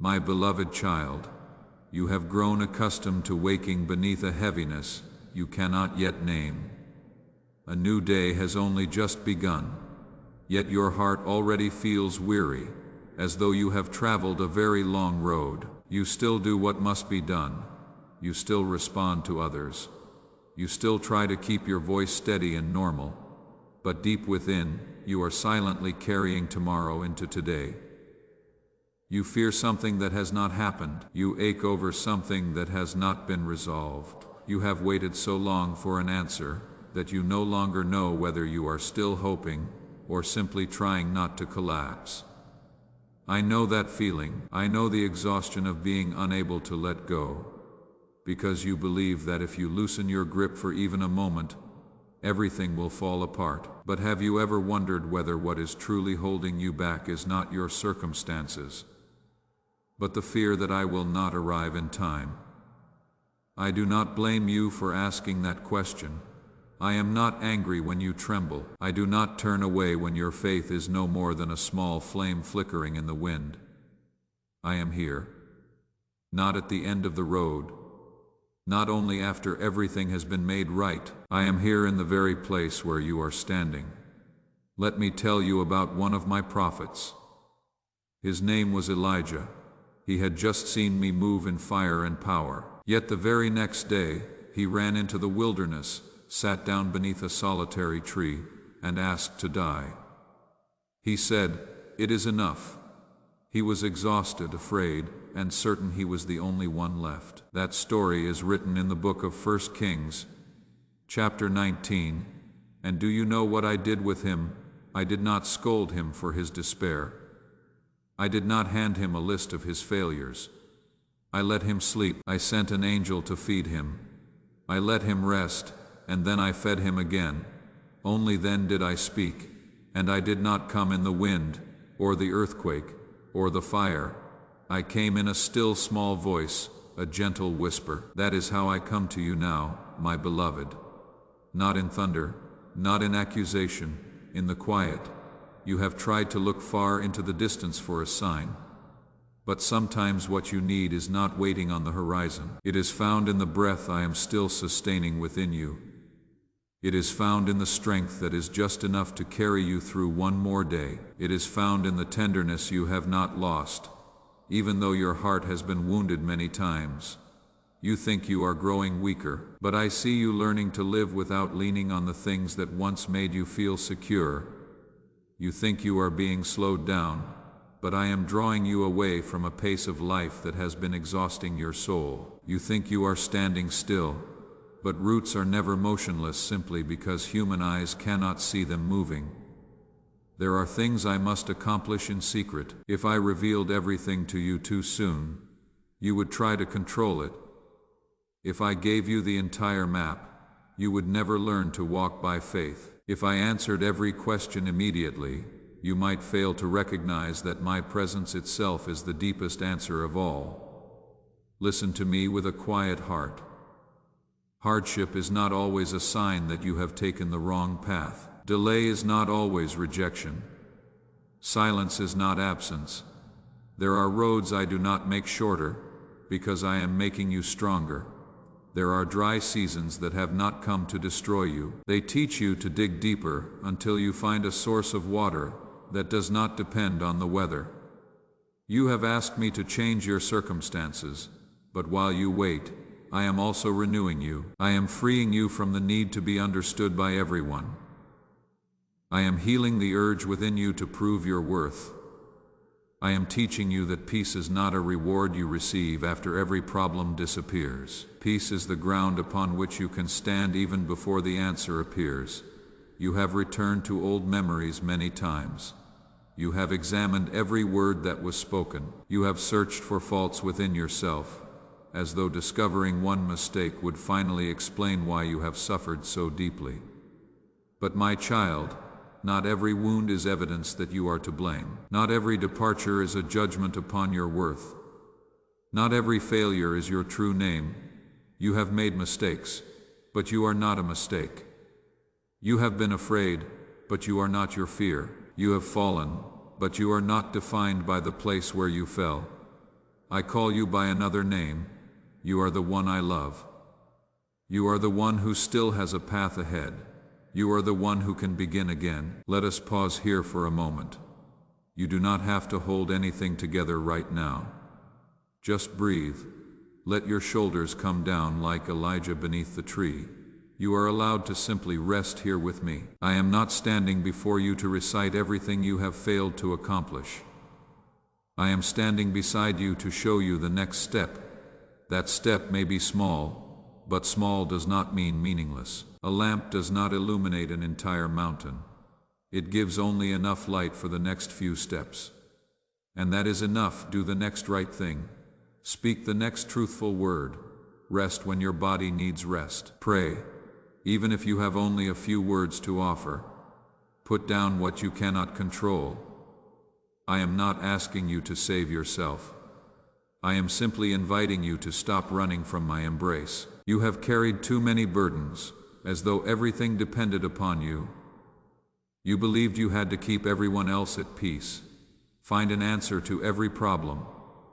My beloved child, you have grown accustomed to waking beneath a heaviness you cannot yet name. A new day has only just begun, yet your heart already feels weary, as though you have traveled a very long road. You still do what must be done. You still respond to others. You still try to keep your voice steady and normal, but deep within, you are silently carrying tomorrow into today. You fear something that has not happened. You ache over something that has not been resolved. You have waited so long for an answer that you no longer know whether you are still hoping or simply trying not to collapse. I know that feeling. I know the exhaustion of being unable to let go, because you believe that if you loosen your grip for even a moment, everything will fall apart. But have you ever wondered whether what is truly holding you back is not your circumstances, but the fear that I will not arrive in time? I do not blame you for asking that question. I am not angry when you tremble. I do not turn away when your faith is no more than a small flame flickering in the wind. I am here, not at the end of the road, not only after everything has been made right. I am here in the very place where you are standing. Let me tell you about one of my prophets. His name was Elijah. He had just seen me move in fire and power. Yet the very next day, he ran into the wilderness, sat down beneath a solitary tree, and asked to die. He said, "It is enough." He was exhausted, afraid, and certain he was the only one left. That story is written in the book of 1 Kings, chapter 19. And do you know what I did with him? I did not scold him for his despair. I did not hand him a list of his failures. I let him sleep. I sent an angel to feed him. I let him rest, and then I fed him again. Only then did I speak, and I did not come in the wind, or the earthquake, or the fire. I came in a still small voice, a gentle whisper. That is how I come to you now, my beloved. Not in thunder, not in accusation, in the quiet. You have tried to look far into the distance for a sign. But sometimes what you need is not waiting on the horizon. It is found in the breath I am still sustaining within you. It is found in the strength that is just enough to carry you through one more day. It is found in the tenderness you have not lost, even though your heart has been wounded many times. You think you are growing weaker, but I see you learning to live without leaning on the things that once made you feel secure. You think you are being slowed down, but I am drawing you away from a pace of life that has been exhausting your soul. You think you are standing still, but roots are never motionless simply because human eyes cannot see them moving. There are things I must accomplish in secret. If I revealed everything to you too soon, you would try to control it. If I gave you the entire map, you would never learn to walk by faith. If I answered every question immediately, you might fail to recognize that my presence itself is the deepest answer of all. Listen to me with a quiet heart. Hardship is not always a sign that you have taken the wrong path. Delay is not always rejection. Silence is not absence. There are roads I do not make shorter, because I am making you stronger. There are dry seasons that have not come to destroy you. They teach you to dig deeper until you find a source of water that does not depend on the weather. You have asked me to change your circumstances, but while you wait, I am also renewing you. I am freeing you from the need to be understood by everyone. I am healing the urge within you to prove your worth. I am teaching you that peace is not a reward you receive after every problem disappears. Peace is the ground upon which you can stand even before the answer appears. You have returned to old memories many times. You have examined every word that was spoken. You have searched for faults within yourself, as though discovering one mistake would finally explain why you have suffered so deeply. But my child, not every wound is evidence that you are to blame. Not every departure is a judgment upon your worth. Not every failure is your true name. You have made mistakes, but you are not a mistake. You have been afraid, but you are not your fear. You have fallen, but you are not defined by the place where you fell. I call you by another name. You are the one I love. You are the one who still has a path ahead. You are the one who can begin again. Let us pause here for a moment. You do not have to hold anything together right now. Just breathe. Let your shoulders come down like Elijah beneath the tree. You are allowed to simply rest here with me. I am not standing before you to recite everything you have failed to accomplish. I am standing beside you to show you the next step. That step may be small, but small does not mean meaningless. A lamp does not illuminate an entire mountain. It gives only enough light for the next few steps. And that is enough. Do the next right thing. Speak the next truthful word. Rest when your body needs rest. Pray, even if you have only a few words to offer. Put down what you cannot control. I am not asking you to save yourself. I am simply inviting you to stop running from my embrace. You have carried too many burdens, as though everything depended upon you. You believed you had to keep everyone else at peace, find an answer to every problem,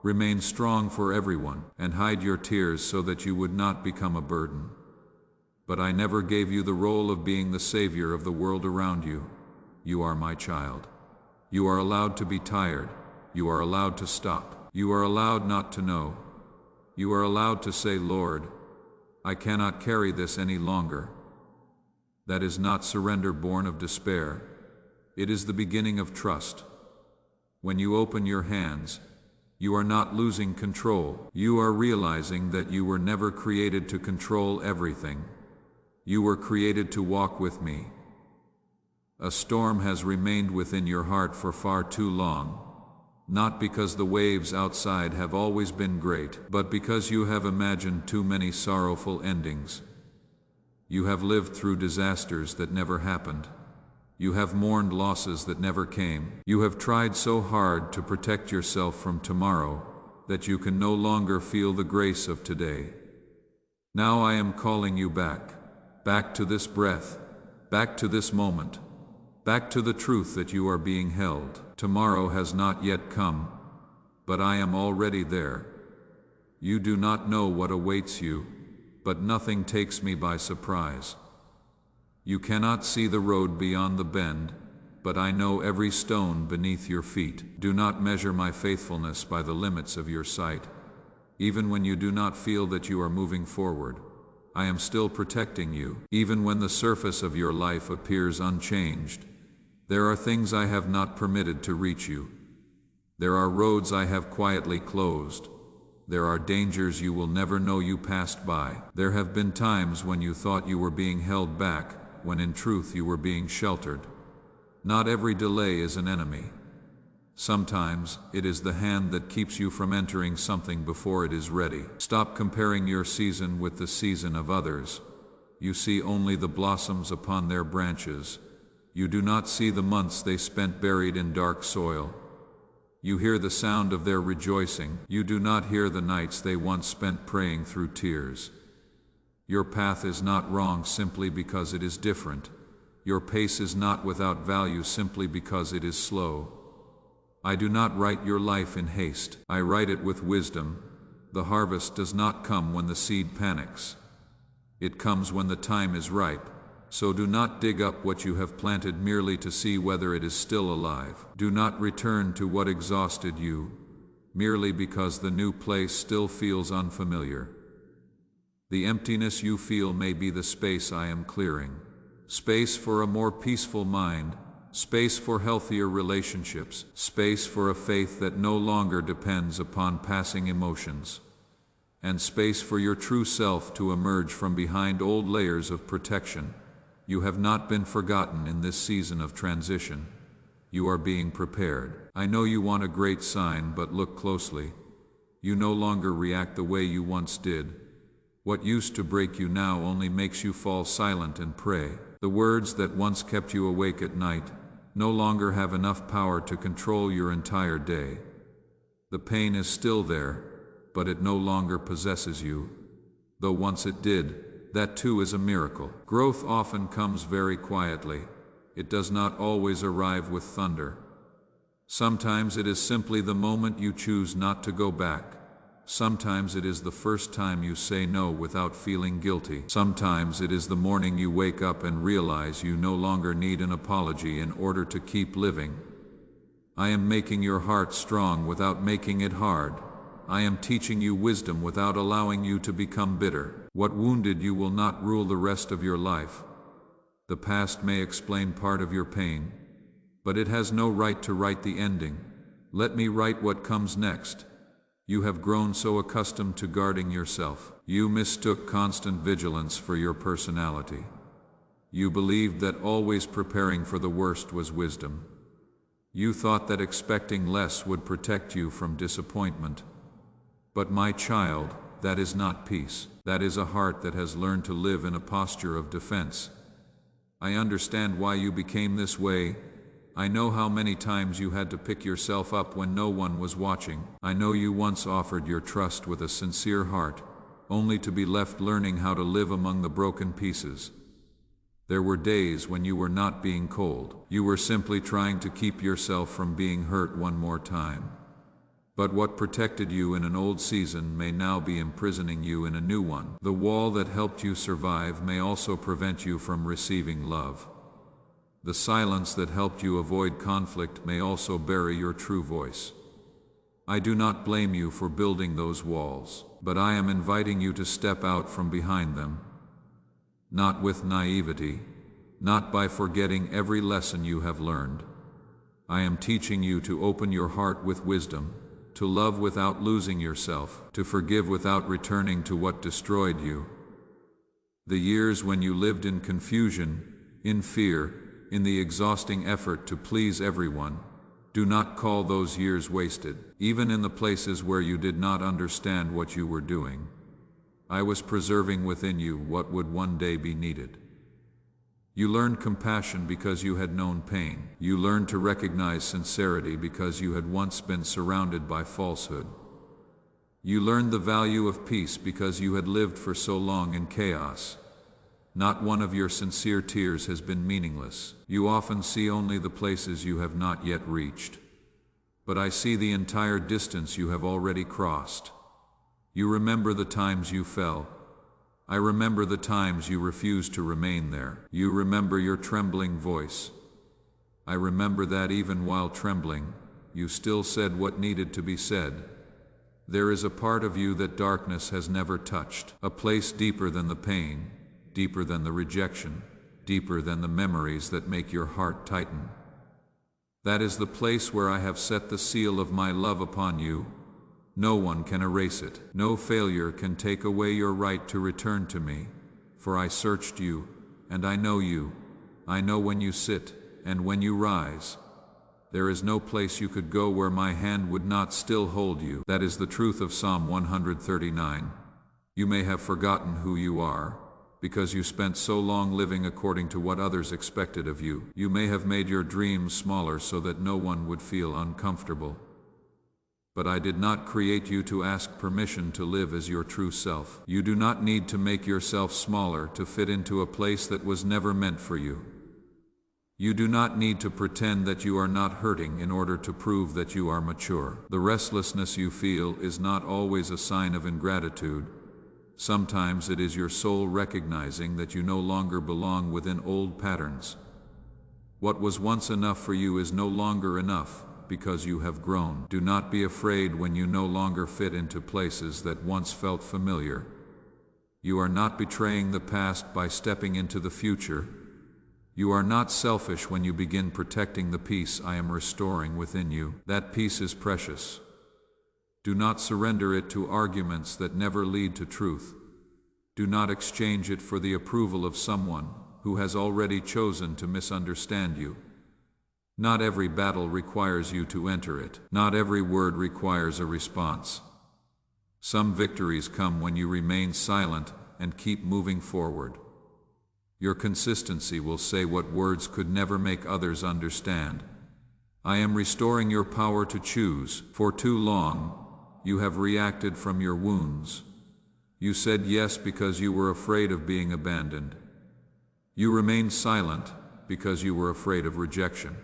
remain strong for everyone, and hide your tears so that you would not become a burden. But I never gave you the role of being the savior of the world around you. You are my child. You are allowed to be tired. You are allowed to stop. You are allowed not to know. You are allowed to say, Lord, I cannot carry this any longer. That is not surrender born of despair. It is the beginning of trust. When you open your hands, you are not losing control. You are realizing that you were never created to control everything. You were created to walk with me. A storm has remained within your heart for far too long, not because the waves outside have always been great, but because you have imagined too many sorrowful endings. You have lived through disasters that never happened. You have mourned losses that never came. You have tried so hard to protect yourself from tomorrow that you can no longer feel the grace of today. Now I am calling you back to this breath, back to this moment, back to the truth that you are being held. Tomorrow has not yet come, but I am already there. You do not know what awaits you, but nothing takes me by surprise. You cannot see the road beyond the bend, but I know every stone beneath your feet. Do not measure my faithfulness by the limits of your sight. Even when you do not feel that you are moving forward, I am still protecting you. Even when the surface of your life appears unchanged, there are things I have not permitted to reach you. There are roads I have quietly closed. There are dangers you will never know you passed by. There have been times when you thought you were being held back, when in truth you were being sheltered. Not every delay is an enemy. Sometimes it is the hand that keeps you from entering something before it is ready. Stop comparing your season with the season of others. You see only the blossoms upon their branches. You do not see the months they spent buried in dark soil. You hear the sound of their rejoicing. You do not hear the nights they once spent praying through tears. Your path is not wrong simply because it is different. Your pace is not without value simply because it is slow. I do not write your life in haste. I write it with wisdom. The harvest does not come when the seed panics. It comes when the time is ripe. So do not dig up what you have planted merely to see whether it is still alive. Do not return to what exhausted you, merely because the new place still feels unfamiliar. The emptiness you feel may be the space I am clearing. Space for a more peaceful mind, space for healthier relationships, space for a faith that no longer depends upon passing emotions, and space for your true self to emerge from behind old layers of protection. You have not been forgotten in this season of transition. You are being prepared. I know you want a great sign, but look closely. You no longer react the way you once did. What used to break you now only makes you fall silent and pray. The words that once kept you awake at night no longer have enough power to control your entire day. The pain is still there, but it no longer possesses you. Though once it did, that too is a miracle. Growth often comes very quietly. It does not always arrive with thunder. Sometimes it is simply the moment you choose not to go back, Sometimes it is the first time you say no without feeling guilty. Sometimes it is the morning you wake up and realize you no longer need an apology in order to keep living. I am making your heart strong without making it hard. I am teaching you wisdom without allowing you to become bitter. What wounded you will not rule the rest of your life. The past may explain part of your pain, but it has no right to write the ending. Let me write what comes next. You have grown so accustomed to guarding yourself. You mistook constant vigilance for your personality. You believed that always preparing for the worst was wisdom. You thought that expecting less would protect you from disappointment. But my child, that is not peace. That is a heart that has learned to live in a posture of defense. I understand why you became this way. I know how many times you had to pick yourself up when no one was watching. I know you once offered your trust with a sincere heart, only to be left learning how to live among the broken pieces. There were days when you were not being cold. You were simply trying to keep yourself from being hurt one more time. But what protected you in an old season may now be imprisoning you in a new one. The wall that helped you survive may also prevent you from receiving love. The silence that helped you avoid conflict may also bury your true voice. I do not blame you for building those walls, but I am inviting you to step out from behind them. Not with naivety, not by forgetting every lesson you have learned. I am teaching you to open your heart with wisdom, to love without losing yourself, to forgive without returning to what destroyed you. The years when you lived in confusion, in fear, in the exhausting effort to please everyone, do not call those years wasted. Even in the places where you did not understand what you were doing, I was preserving within you what would one day be needed. You learned compassion because you had known pain. You learned to recognize sincerity because you had once been surrounded by falsehood. You learned the value of peace because you had lived for so long in chaos. Not one of your sincere tears has been meaningless. You often see only the places you have not yet reached. But I see the entire distance you have already crossed. You remember the times you fell. I remember the times you refused to remain there. You remember your trembling voice. I remember that even while trembling, you still said what needed to be said. There is a part of you that darkness has never touched, a place deeper than the pain, deeper than the rejection, deeper than the memories that make your heart tighten. That is the place where I have set the seal of my love upon you. No one can erase it. No failure can take away your right to return to me, for I searched you, and I know you. I know when you sit, and when you rise. There is no place you could go where my hand would not still hold you. That is the truth of Psalm 139. You may have forgotten who you are, because you spent so long living according to what others expected of you. You may have made your dreams smaller so that no one would feel uncomfortable. But I did not create you to ask permission to live as your true self. You do not need to make yourself smaller to fit into a place that was never meant for you. You do not need to pretend that you are not hurting in order to prove that you are mature. The restlessness you feel is not always a sign of ingratitude. Sometimes it is your soul recognizing that you no longer belong within old patterns. What was once enough for you is no longer enough, because you have grown. Do not be afraid when you no longer fit into places that once felt familiar. You are not betraying the past by stepping into the future. You are not selfish when you begin protecting the peace I am restoring within you. That peace is precious. Do not surrender it to arguments that never lead to truth. Do not exchange it for the approval of someone who has already chosen to misunderstand you. Not every battle requires you to enter it. Not every word requires a response. Some victories come when you remain silent and keep moving forward. Your consistency will say what words could never make others understand. I am restoring your power to choose. For too long, you have reacted from your wounds. You said yes because you were afraid of being abandoned. You remained silent because you were afraid of rejection.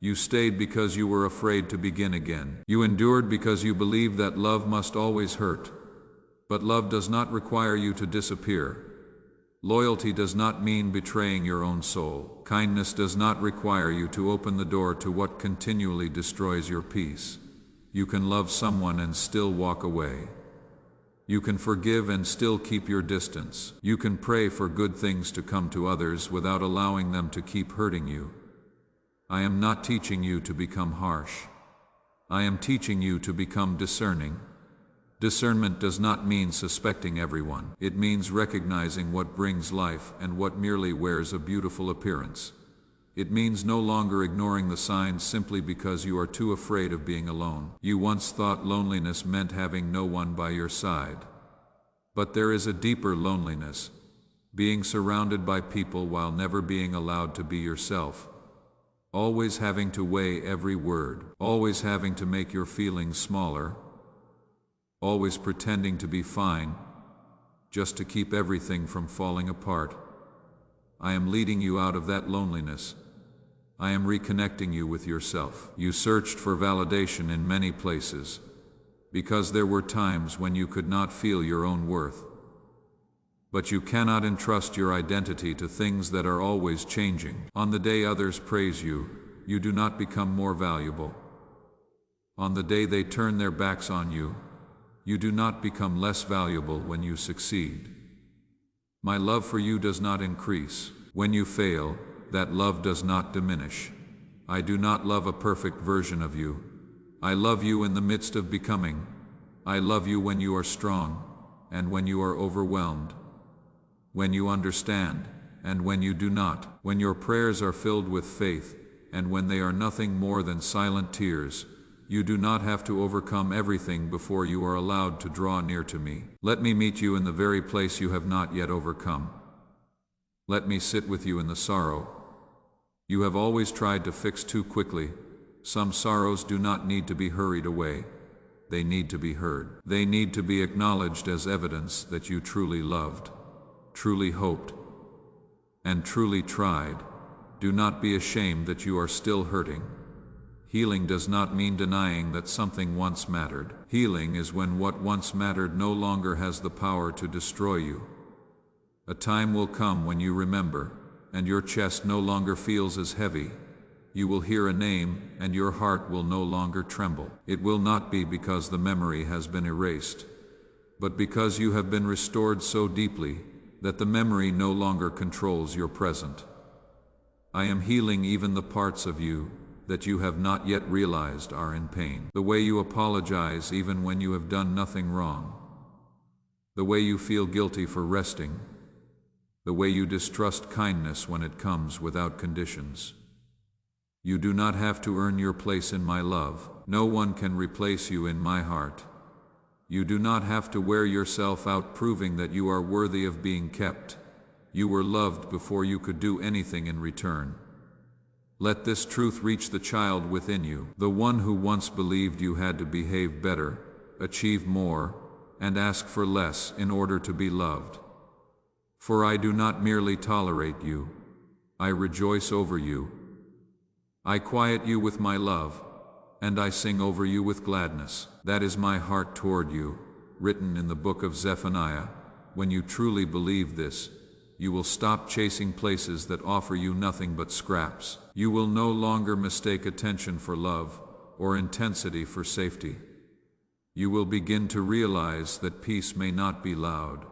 You stayed because you were afraid to begin again. You endured because you believed that love must always hurt. But love does not require you to disappear. Loyalty does not mean betraying your own soul. Kindness does not require you to open the door to what continually destroys your peace. You can love someone and still walk away. You can forgive and still keep your distance. You can pray for good things to come to others without allowing them to keep hurting you. I am not teaching you to become harsh. I am teaching you to become discerning. Discernment does not mean suspecting everyone. It means recognizing what brings life and what merely wears a beautiful appearance. It means no longer ignoring the signs simply because you are too afraid of being alone. You once thought loneliness meant having no one by your side. But there is a deeper loneliness, being surrounded by people while never being allowed to be yourself. Always having to weigh every word, always having to make your feelings smaller, always pretending to be fine, just to keep everything from falling apart. I am leading you out of that loneliness. I am reconnecting you with yourself. You searched for validation in many places, because there were times when you could not feel your own worth. But you cannot entrust your identity to things that are always changing. On the day others praise you, you do not become more valuable. On the day they turn their backs on you, you do not become less valuable when you succeed. My love for you does not increase. When you fail, that love does not diminish. I do not love a perfect version of you. I love you in the midst of becoming. I love you when you are strong, and when you are overwhelmed, when you understand, and when you do not, when your prayers are filled with faith, and when they are nothing more than silent tears. You do not have to overcome everything before you are allowed to draw near to me. Let me meet you in the very place you have not yet overcome. Let me sit with you in the sorrow. You have always tried to fix too quickly. Some sorrows do not need to be hurried away. They need to be heard. They need to be acknowledged as evidence that you truly loved, truly hoped, and truly tried. Do not be ashamed that you are still hurting. Healing does not mean denying that something once mattered. Healing is when what once mattered no longer has the power to destroy you. A time will come when you remember, and your chest no longer feels as heavy. You will hear a name, and your heart will no longer tremble. It will not be because the memory has been erased, but because you have been restored so deeply that the memory no longer controls your present. I am healing even the parts of you that you have not yet realized are in pain. The way you apologize even when you have done nothing wrong. The way you feel guilty for resting. The way you distrust kindness when it comes without conditions. You do not have to earn your place in my love. No one can replace you in my heart. You do not have to wear yourself out proving that you are worthy of being kept. You were loved before you could do anything in return. Let this truth reach the child within you, the one who once believed you had to behave better, achieve more, and ask for less in order to be loved. For I do not merely tolerate you, I rejoice over you. I quiet you with my love, and I sing over you with gladness. That is my heart toward you, written in the book of Zephaniah. When you truly believe this, you will stop chasing places that offer you nothing but scraps. You will no longer mistake attention for love, or intensity for safety. You will begin to realize that peace may not be loud.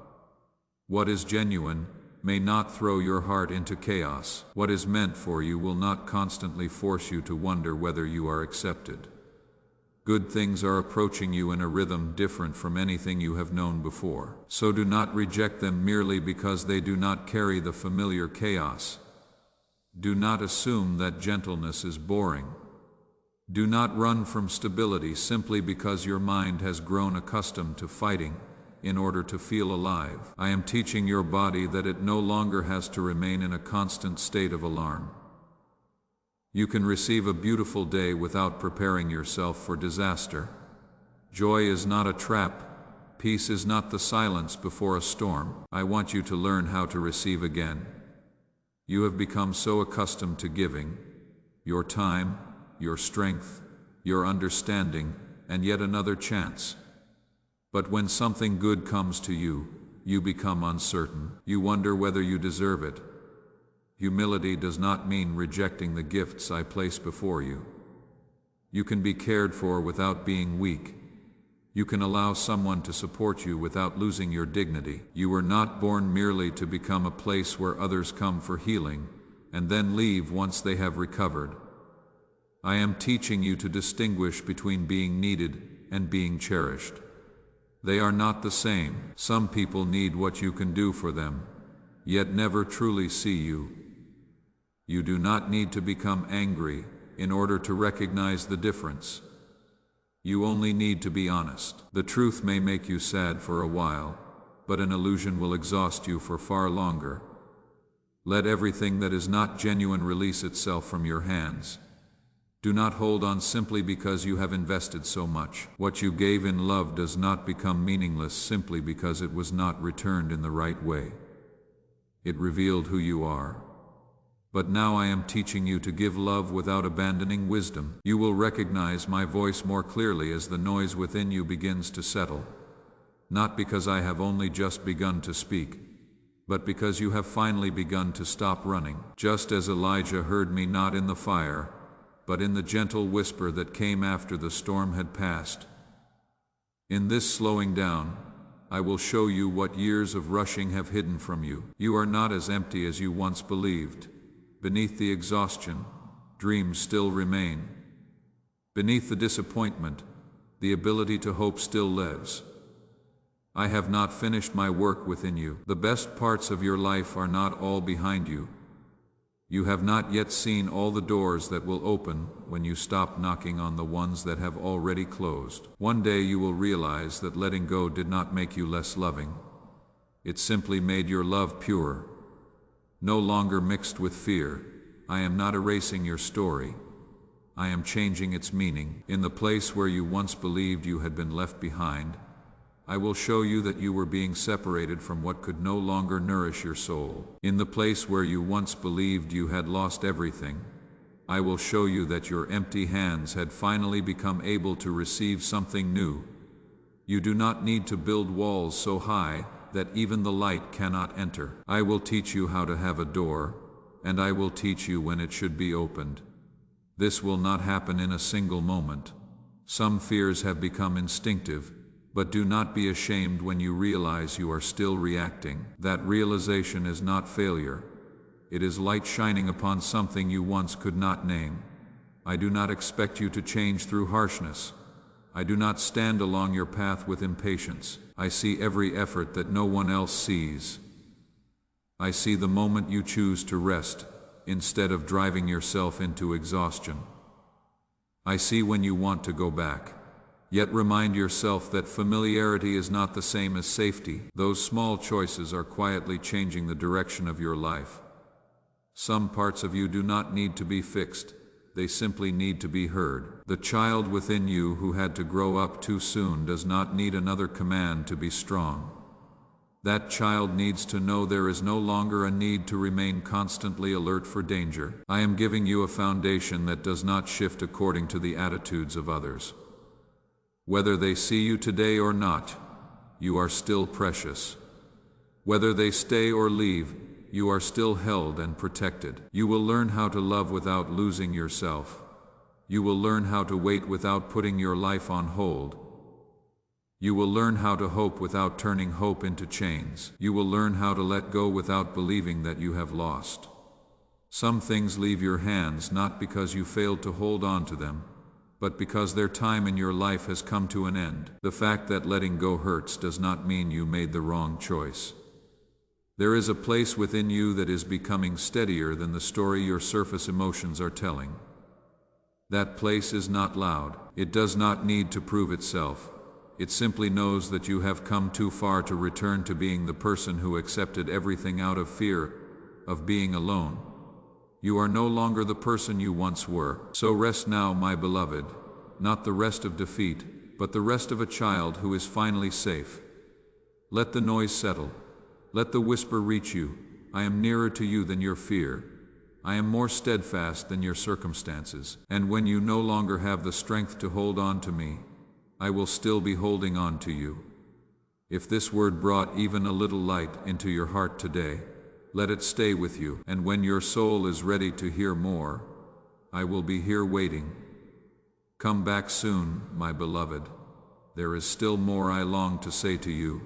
What is genuine may not throw your heart into chaos. What is meant for you will not constantly force you to wonder whether you are accepted. Good things are approaching you in a rhythm different from anything you have known before. So do not reject them merely because they do not carry the familiar chaos. Do not assume that gentleness is boring. Do not run from stability simply because your mind has grown accustomed to fighting in order to feel alive. I am teaching your body that it no longer has to remain in a constant state of alarm. You can receive a beautiful day without preparing yourself for disaster. Joy is not a trap. Peace is not the silence before a storm. I want you to learn how to receive again. You have become so accustomed to giving your time, your strength, your understanding, and yet another chance. But when something good comes to you, you become uncertain. You wonder whether you deserve it. Humility does not mean rejecting the gifts I place before you. You can be cared for without being weak. You can allow someone to support you without losing your dignity. You were not born merely to become a place where others come for healing, and then leave once they have recovered. I am teaching you to distinguish between being needed and being cherished. They are not the same. Some people need what you can do for them, yet never truly see you. You do not need to become angry in order to recognize the difference. You only need to be honest. The truth may make you sad for a while, but an illusion will exhaust you for far longer. Let everything that is not genuine release itself from your hands. Do not hold on simply because you have invested so much. What you gave in love does not become meaningless simply because it was not returned in the right way. It revealed who you are. But now I am teaching you to give love without abandoning wisdom. You will recognize my voice more clearly as the noise within you begins to settle. Not because I have only just begun to speak, but because you have finally begun to stop running. Just as Elijah heard me not in the fire, but in the gentle whisper that came after the storm had passed. In this slowing down, I will show you what years of rushing have hidden from you. You are not as empty as you once believed. Beneath the exhaustion, dreams still remain. Beneath the disappointment, the ability to hope still lives. I have not finished my work within you. The best parts of your life are not all behind you. You have not yet seen all the doors that will open when you stop knocking on the ones that have already closed. One day you will realize that letting go did not make you less loving. It simply made your love purer. No longer mixed with fear. I am not erasing your story. I am changing its meaning. In the place where you once believed you had been left behind, I will show you that you were being separated from what could no longer nourish your soul. In the place where you once believed you had lost everything, I will show you that your empty hands had finally become able to receive something new. You do not need to build walls so high that even the light cannot enter. I will teach you how to have a door, and I will teach you when it should be opened. This will not happen in a single moment. Some fears have become instinctive, but do not be ashamed when you realize you are still reacting. That realization is not failure. It is light shining upon something you once could not name. I do not expect you to change through harshness. I do not stand along your path with impatience. I see every effort that no one else sees. I see the moment you choose to rest, instead of driving yourself into exhaustion. I see when you want to go back. Yet remind yourself that familiarity is not the same as safety. Those small choices are quietly changing the direction of your life. Some parts of you do not need to be fixed. They simply need to be heard. The child within you who had to grow up too soon does not need another command to be strong. That child needs to know there is no longer a need to remain constantly alert for danger. I am giving you a foundation that does not shift according to the attitudes of others. Whether they see you today or not, you are still precious. Whether they stay or leave, you are still held and protected. You will learn how to love without losing yourself. You will learn how to wait without putting your life on hold. You will learn how to hope without turning hope into chains. You will learn how to let go without believing that you have lost. Some things leave your hands not because you failed to hold on to them, but because their time in your life has come to an end. The fact that letting go hurts does not mean you made the wrong choice. There is a place within you that is becoming steadier than the story your surface emotions are telling. That place is not loud. It does not need to prove itself. It simply knows that you have come too far to return to being the person who accepted everything out of fear of being alone. You are no longer the person you once were. So rest now, my beloved, not the rest of defeat, but the rest of a child who is finally safe. Let the noise settle. Let the whisper reach you. I am nearer to you than your fear. I am more steadfast than your circumstances, and when you no longer have the strength to hold on to me, I will still be holding on to you. If this word brought even a little light into your heart today, let it stay with you, and when your soul is ready to hear more, I will be here waiting. Come back soon, my beloved. There is still more I long to say to you.